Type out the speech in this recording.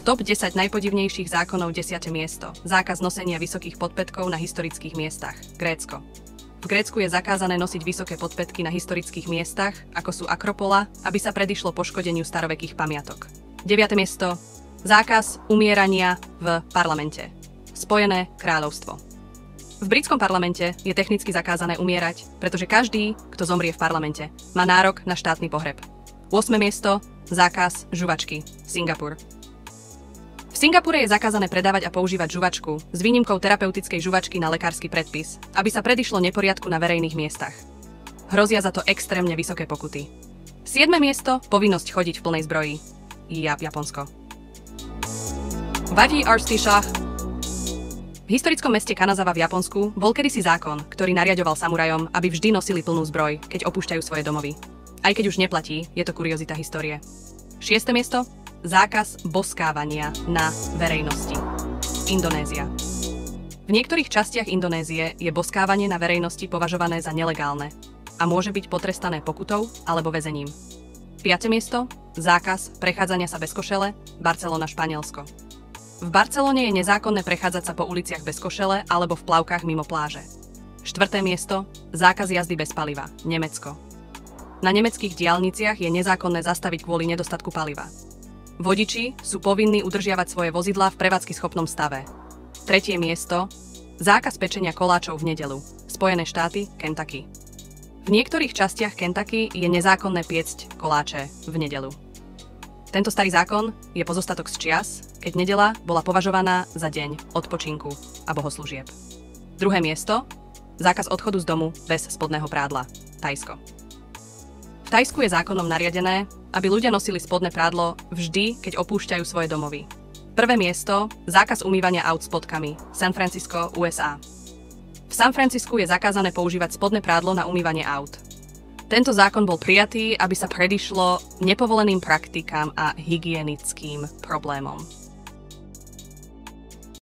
Top 10 najpodivnejších zákonov 10. miesto. Zákaz nosenia vysokých podpätkov na historických miestach. Grécko. V Grécku je zakázané nosiť vysoké podpätky na historických miestach, ako sú Akropola, aby sa predišlo poškodeniu starovekých pamiatok. 9. miesto. Zákaz umierania v parlamente. Spojené kráľovstvo. V britskom parlamente je technicky zakázané umierať, pretože každý, kto zomrie v parlamente, má nárok na štátny pohreb. 8. miesto. Zákaz žuvačky. Singapur. V Singapure je zakázané predávať a používať žuvačku s výnimkou terapeutickej žuvačky na lekársky predpis, aby sa predišlo neporiadku na verejných miestach. Hrozia za to extrémne vysoké pokuty. 7. miesto. Povinnosť chodiť v plnej zbroji. Japonsko. Vadí Arstishah. V historickom meste Kanazawa v Japonsku bol kedysi zákon, ktorý nariaďoval samurajom, aby vždy nosili plnú zbroj, keď opúšťajú svoje domovy. Aj keď už neplatí, je to kuriozita histórie. 6. miesto. Zákaz boskávania na verejnosti. Indonézia. V niektorých častiach Indonézie je boskávanie na verejnosti považované za nelegálne a môže byť potrestané pokutou alebo väzením. 5. miesto. Zákaz prechádzania sa bez košele. Barcelona, Španielsko. V Barcelone je nezákonné prechádzať sa po uliciach bez košele alebo v plavkách mimo pláže. 4. miesto. Zákaz jazdy bez paliva. Nemecko. Na nemeckých diaľniciach je nezákonné zastaviť kvôli nedostatku paliva. Vodiči sú povinní udržiavať svoje vozidlá v prevádzky schopnom stave. 3. miesto. Zákaz pečenia koláčov v nedeľu. Spojené štáty, Kentucky. V niektorých častiach Kentucky je nezákonné piecť koláče v nedeľu. Tento starý zákon je pozostatok z čias, keď nedeľa bola považovaná za deň odpočinku a bohoslúžieb. 2. miesto. Zákaz odchodu z domu bez spodného prádla. Thajsko. V Thajsku je zákonom nariadené, aby ľudia nosili spodné prádlo vždy, keď opúšťajú svoje domovy. 1. miesto. Zákaz umývania aut spodkami. San Francisco, USA. V San Francisku je zakázané používať spodné prádlo na umývanie aut. Tento zákon bol prijatý, aby sa predišlo nepovoleným praktikám a hygienickým problémom.